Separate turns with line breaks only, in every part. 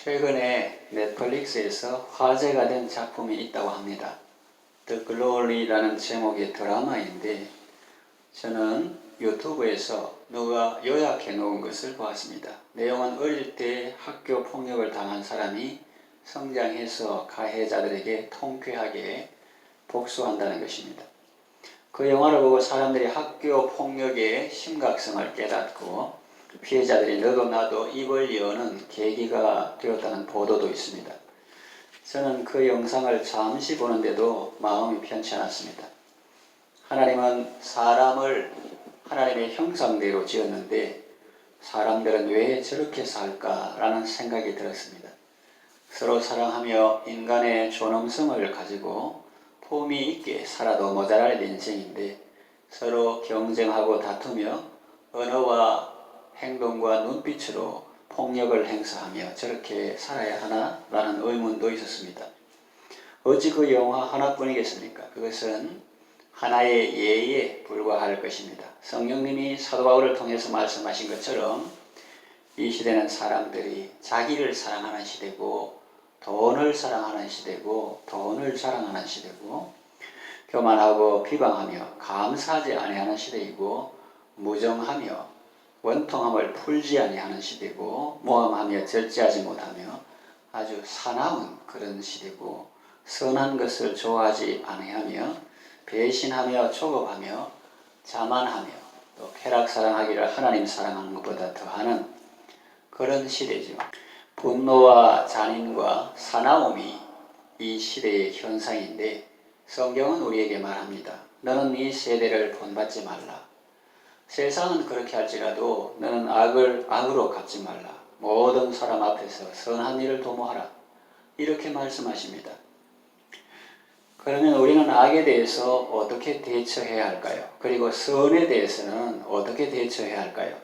최근에 넷플릭스에서 화제가 된 작품이 있다고 합니다. The Glory라는 제목의 드라마인데 저는 유튜브에서 누가 요약해 놓은 것을 보았습니다. 내용은 어릴 때 학교 폭력을 당한 사람이 성장해서 가해자들에게 통쾌하게 복수한다는 것입니다. 그 영화를 보고 사람들이 학교 폭력의 심각성을 깨닫고 피해자들이 너도 나도 입을 여는 계기가 되었다는 보도도 있습니다. 저는 그 영상을 잠시 보는데도 마음이 편치 않았습니다. 하나님은 사람을 하나님의 형상대로 지었는데 사람들은 왜 저렇게 살까라는 생각이 들었습니다. 서로 사랑하며 인간의 존엄성을 가지고 품위 있게 살아도 모자랄 인생인데 서로 경쟁하고 다투며 언어와 행동과 눈빛으로 폭력을 행사하며 저렇게 살아야 하나? 라는 의문도 있었습니다. 어찌 그 영화 하나뿐이겠습니까? 그것은 하나의 예에 불과할 것입니다. 성령님이 사도 바울을 통해서 말씀하신 것처럼 이 시대는 사람들이 자기를 사랑하는 시대고 돈을 사랑하는 시대고 돈을 자랑하는 시대고 교만하고 비방하며 감사하지 아니하는 시대이고 무정하며 원통함을 풀지 아니하는 시대고 모함하며 절제하지 못하며 아주 사나운 그런 시대고 선한 것을 좋아하지 아니하며 배신하며 조급하며 자만하며 또 쾌락 사랑하기를 하나님 사랑하는 것보다 더하는 그런 시대죠. 분노와 잔인과 사나움이 이 시대의 현상인데 성경은 우리에게 말합니다. 너는 이 세대를 본받지 말라. 세상은 그렇게 할지라도 너는 악을 악으로 갚지 말라. 모든 사람 앞에서 선한 일을 도모하라. 이렇게 말씀하십니다. 그러면 우리는 악에 대해서 어떻게 대처해야 할까요? 그리고 선에 대해서는 어떻게 대처해야 할까요?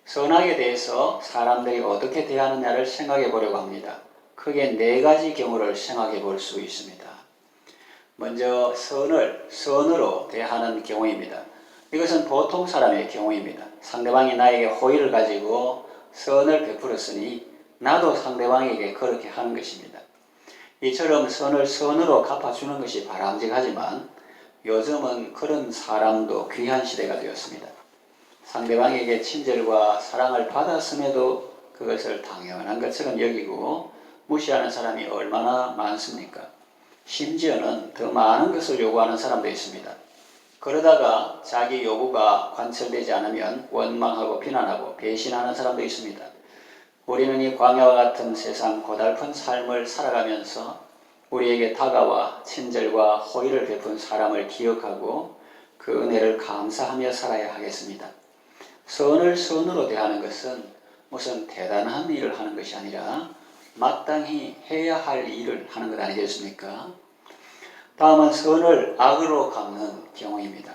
선악에 대해서 사람들이 어떻게 대하느냐를 생각해 보려고 합니다. 크게 네 가지 경우를 생각해 볼 수 있습니다. 먼저 선으로 대하는 경우입니다. 이것은 보통 사람의 경우입니다. 상대방이 나에게 호의를 가지고 선을 베풀었으니 나도 상대방에게 그렇게 하는 것입니다. 이처럼 선을 선으로 갚아주는 것이 바람직하지만 요즘은 그런 사람도 귀한 시대가 되었습니다. 상대방에게 친절과 사랑을 받았음에도 그것을 당연한 것처럼 여기고 무시하는 사람이 얼마나 많습니까? 심지어는 더 많은 것을 요구하는 사람도 있습니다. 그러다가 자기 요구가 관철되지 않으면 원망하고 비난하고 배신하는 사람도 있습니다. 우리는 이 광야와 같은 세상 고달픈 삶을 살아가면서 우리에게 다가와 친절과 호의를 베푼 사람을 기억하고 그 은혜를 감사하며 살아야 하겠습니다. 선을 선으로 대하는 것은 무슨 대단한 일을 하는 것이 아니라 마땅히 해야 할 일을 하는 것 아니겠습니까? 다음은 선을 악으로 갚는 경우입니다.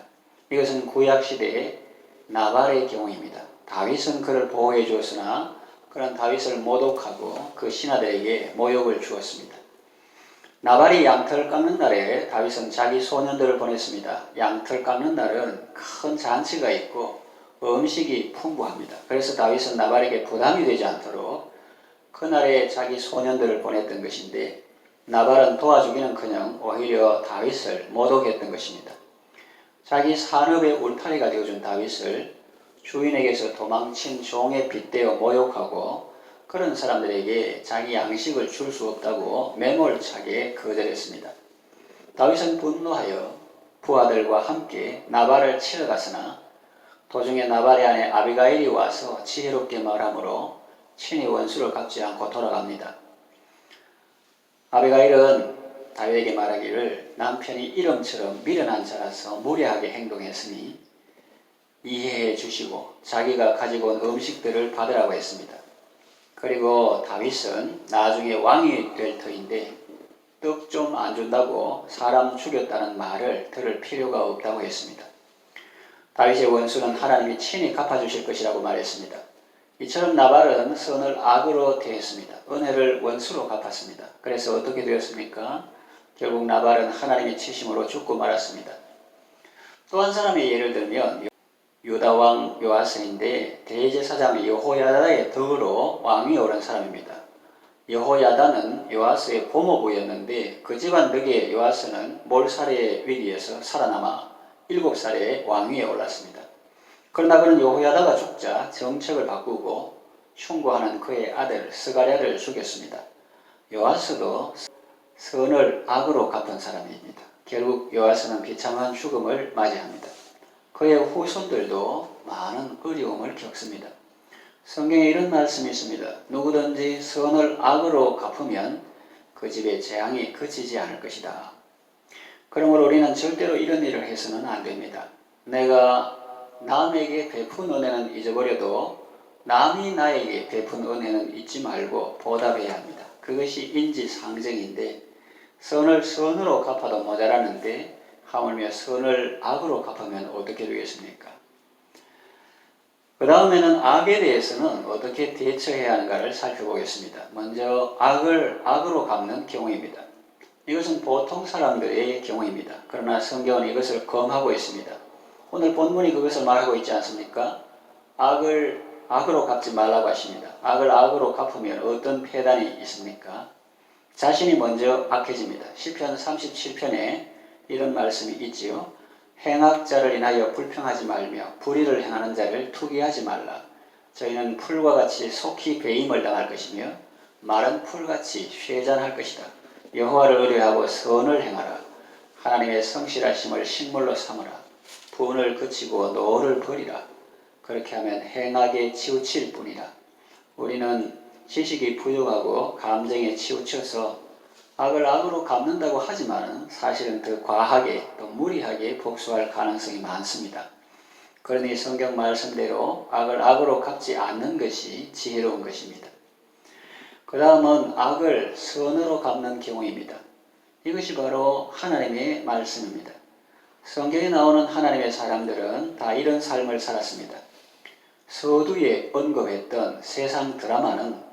이것은 구약시대의 나발의 경우입니다. 다윗은 그를 보호해 주었으나 그런 다윗을 모독하고 그 신하들에게 모욕을 주었습니다. 나발이 양털 깎는 날에 다윗은 자기 소년들을 보냈습니다. 양털 깎는 날은 큰 잔치가 있고 음식이 풍부합니다. 그래서 다윗은 나발에게 부담이 되지 않도록 그날에 자기 소년들을 보냈던 것인데 나발은 도와주기는커녕 오히려 다윗을 모독했던 것입니다. 자기 산업의 울타리가 되어준 다윗을 주인에게서 도망친 종에 빗대어 모욕하고 그런 사람들에게 자기 양식을 줄 수 없다고 매몰차게 거절했습니다. 다윗은 분노하여 부하들과 함께 나발을 치러 갔으나 도중에 나발의 아내 아비가일이 와서 지혜롭게 말하므로 친히 원수를 갚지 않고 돌아갑니다. 아비가일은 다윗에게 말하기를 남편이 이름처럼 미련한 자라서 무례하게 행동했으니 이해해 주시고 자기가 가지고 온 음식들을 받으라고 했습니다. 그리고 다윗은 나중에 왕이 될 터인데 떡 좀 안 준다고 사람 죽였다는 말을 들을 필요가 없다고 했습니다. 다윗의 원수는 하나님이 친히 갚아주실 것이라고 말했습니다. 이처럼 나발은 선을 악으로 대했습니다. 은혜를 원수로 갚았습니다. 그래서 어떻게 되었습니까? 결국 나발은 하나님의 치심으로 죽고 말았습니다. 또 한 사람의 예를 들면 유다왕 요아스인데 대제사장 여호야다의 덕으로 왕위 오른 사람입니다. 여호야다는 요아스의 고모부였는데 그 집안 덕에 요아스는 몰살의 위기에서 살아남아 7살에 왕위에 올랐습니다. 그러나 그는 여호야다가 죽자 정책을 바꾸고 충고하는 그의 아들 스가랴를 죽였습니다. 요아스도 선을 악으로 갚은 사람입니다. 결국 요아스는 비참한 죽음을 맞이합니다. 그의 후손들도 많은 어려움을 겪습니다. 성경에 이런 말씀이 있습니다. 누구든지 선을 악으로 갚으면 그 집의 재앙이 그치지 않을 것이다. 그러므로 우리는 절대로 이런 일을 해서는 안 됩니다. 내가 남에게 베푼 은혜는 잊어버려도 남이 나에게 베푼 은혜는 잊지 말고 보답해야 합니다. 그것이 인지상정인데 선을 선으로 갚아도 모자라는데 하물며 선을 악으로 갚으면 어떻게 되겠습니까? 그 다음에는 악에 대해서는 어떻게 대처해야 하는가를 살펴보겠습니다. 먼저 악을 악으로 갚는 경우입니다. 이것은 보통 사람들의 경우입니다. 그러나 성경은 이것을 검하고 있습니다. 오늘 본문이 그것을 말하고 있지 않습니까? 악을 악으로 갚지 말라고 하십니다. 악을 악으로 갚으면 어떤 폐단이 있습니까? 자신이 먼저 악해집니다. 시편 37편에 이런 말씀이 있지요. 행악자를 인하여 불평하지 말며 불의를 행하는 자를 투기하지 말라. 저희는 풀과 같이 속히 배임을 당할 것이며 마른 풀같이 쇠잔할 것이다. 여호와를 의뢰하고 선을 행하라. 하나님의 성실하심을 식물로 삼으라. 분을 그치고 노를 버리라. 그렇게 하면 행악에 치우칠 뿐이라. 우리는 지식이 부족하고 감정에 치우쳐서 악을 악으로 갚는다고 하지만 사실은 더 과하게 또 무리하게 복수할 가능성이 많습니다. 그러니 성경 말씀대로 악을 악으로 갚지 않는 것이 지혜로운 것입니다. 그 다음은 악을 선으로 갚는 경우입니다. 이것이 바로 하나님의 말씀입니다. 성경에 나오는 하나님의 사람들은 다 이런 삶을 살았습니다. 서두에 언급했던 세상 드라마는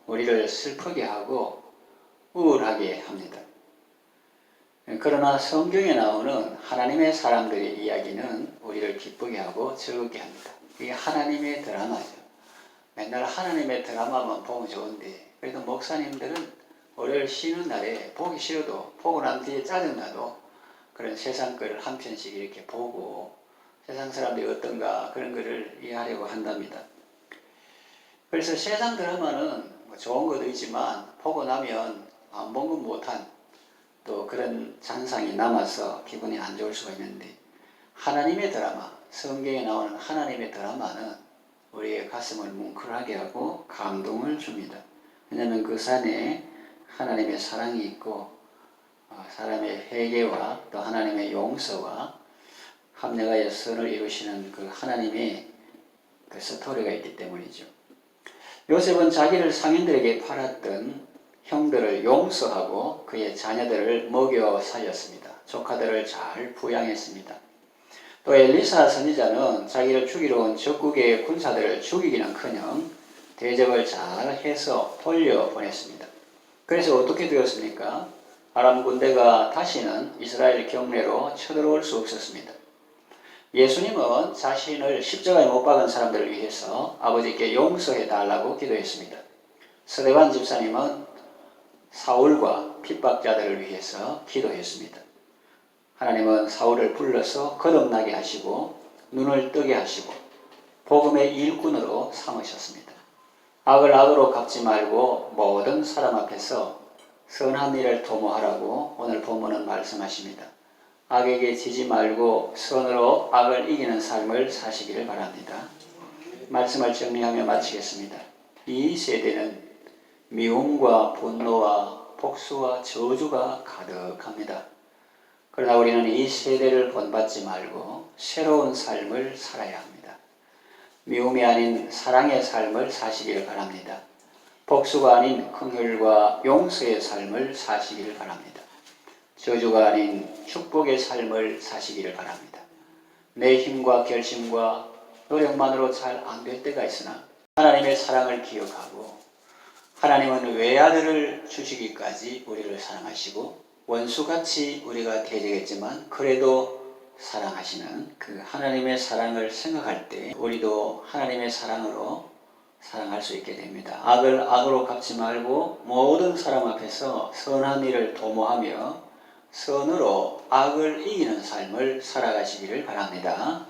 우리를 슬프게 하고 우울하게 합니다. 그러나 성경에 나오는 하나님의 사람들의 이야기는 우리를 기쁘게 하고 즐겁게 합니다. 이게 하나님의 드라마죠. 맨날 하나님의 드라마만 보면 좋은데 그래도 목사님들은 월요일 쉬는 날에 보기 싫어도 보고 난 뒤에 짜증나도 그런 세상 거를 한 편씩 이렇게 보고 세상 사람들이 어떤가 그런 거를 이해하려고 한답니다. 그래서 세상 드라마는 뭐 좋은 것도 있지만 보고 나면 안 본 건 못한 또 그런 잔상이 남아서 기분이 안 좋을 수가 있는데 하나님의 드라마, 성경에 나오는 하나님의 드라마는 우리의 가슴을 뭉클하게 하고 감동을 줍니다. 왜냐하면 그 산에 하나님의 사랑이 있고 사람의 회개와 또 하나님의 용서와 합력하여 선을 이루시는 그 하나님의 그 스토리가 있기 때문이죠. 요셉은 자기를 상인들에게 팔았던 형들을 용서하고 그의 자녀들을 먹여 살렸습니다. 조카들을 잘 부양했습니다. 또 엘리사 선지자는 자기를 죽이러 온 적국의 군사들을 죽이기는커녕 대접을 잘 해서 돌려보냈습니다. 그래서 어떻게 되었습니까? 아람 군대가 다시는 이스라엘 경내로 쳐들어올 수 없었습니다. 예수님은 자신을 십자가에 못 박은 사람들을 위해서 아버지께 용서해 달라고 기도했습니다. 스데반 집사님은 사울과 핍박자들을 위해서 기도했습니다. 하나님은 사울을 불러서 거듭나게 하시고 눈을 뜨게 하시고 복음의 일꾼으로 삼으셨습니다. 악을 악으로 갚지 말고 모든 사람 앞에서 선한 일을 도모하라고 오늘 본문은 말씀하십니다. 악에게 지지 말고 선으로 악을 이기는 삶을 사시기를 바랍니다. 말씀을 정리하며 마치겠습니다. 이 세대는 미움과 분노와 복수와 저주가 가득합니다. 그러나 우리는 이 세대를 본받지 말고 새로운 삶을 살아야 합니다. 미움이 아닌 사랑의 삶을 사시기를 바랍니다. 복수가 아닌 긍휼과 용서의 삶을 사시기를 바랍니다. 저주가 아닌 축복의 삶을 사시기를 바랍니다. 내 힘과 결심과 노력만으로 잘 안 될 때가 있으나 하나님의 사랑을 기억하고 하나님은 외아들을 주시기까지 우리를 사랑하시고 원수같이 우리가 대적했지만 그래도 사랑하시는 그 하나님의 사랑을 생각할 때 우리도 하나님의 사랑으로 사랑할 수 있게 됩니다. 악을 악으로 갚지 말고 모든 사람 앞에서 선한 일을 도모하며 선으로 악을 이기는 삶을 살아가시기를 바랍니다.